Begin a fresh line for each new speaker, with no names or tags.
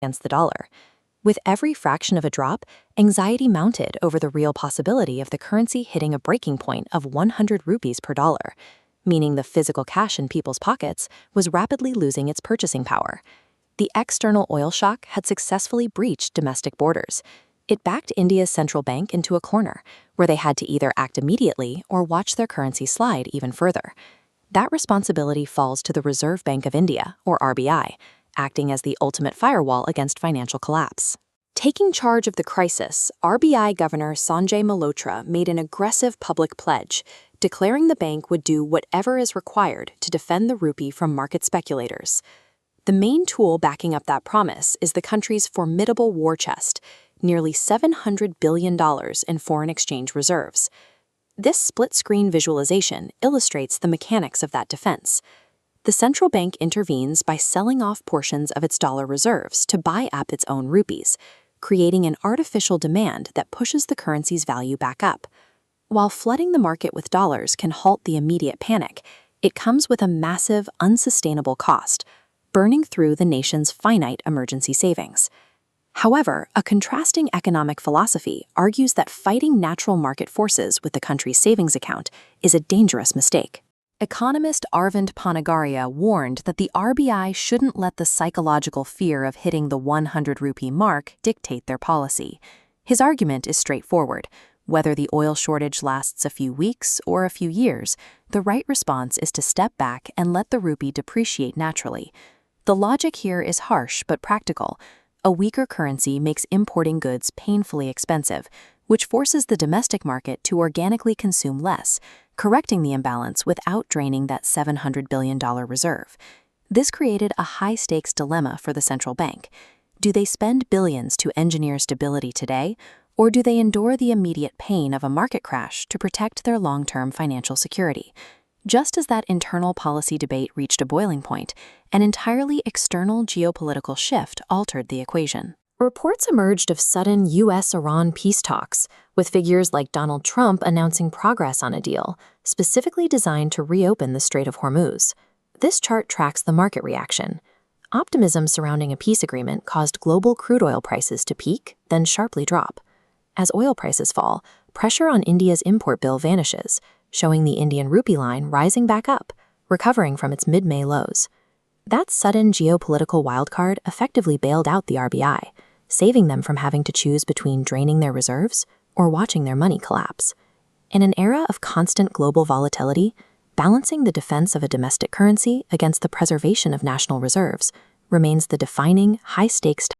against the dollar. With every fraction of a drop, anxiety mounted over the real possibility of the currency hitting a breaking point of 100 rupees per dollar, meaning the physical cash in people's pockets was rapidly losing its purchasing power. The external oil shock had successfully breached domestic borders. It backed India's central bank into a corner, where they had to either act immediately or watch their currency slide even further. That responsibility falls to the Reserve Bank of India, or RBI, acting as the ultimate firewall against financial collapse. Taking charge of the crisis, RBI Governor Sanjay Malhotra made an aggressive public pledge, declaring the bank would do whatever is required to defend the rupee from market speculators. The main tool backing up that promise is the country's formidable war chest, nearly $700 billion in foreign exchange reserves. This split-screen visualization illustrates the mechanics of that defense. The central bank intervenes by selling off portions of its dollar reserves to buy up its own rupees, creating an artificial demand that pushes the currency's value back up. While flooding the market with dollars can halt the immediate panic, it comes with a massive, unsustainable cost, burning through the nation's finite emergency savings. However, a contrasting economic philosophy argues that fighting natural market forces with the country's savings account is a dangerous mistake. Economist Arvind Panagaria warned that the RBI shouldn't let the psychological fear of hitting the 100 rupee mark dictate their policy. His argument is straightforward. Whether the oil shortage lasts a few weeks or a few years, the right response is to step back and let the rupee depreciate naturally. The logic here is harsh but practical. A weaker currency makes importing goods painfully expensive, which forces the domestic market to organically consume less, correcting the imbalance without draining that $700 billion reserve. This created a high-stakes dilemma for the central bank. Do they spend billions to engineer stability today, or do they endure the immediate pain of a market crash to protect their long-term financial security? Just as that internal policy debate reached a boiling point, an entirely external geopolitical shift altered the equation. Reports emerged of sudden U.S.-Iran peace talks, with figures like Donald Trump announcing progress on a deal, specifically designed to reopen the Strait of Hormuz. This chart tracks the market reaction. Optimism surrounding a peace agreement caused global crude oil prices to peak, then sharply drop. As oil prices fall, pressure on India's import bill vanishes, showing the Indian rupee line rising back up, recovering from its mid-May lows. That sudden geopolitical wildcard effectively bailed out the RBI, saving them from having to choose between draining their reserves or watching their money collapse. In an era of constant global volatility, balancing the defense of a domestic currency against the preservation of national reserves remains the defining, high-stakes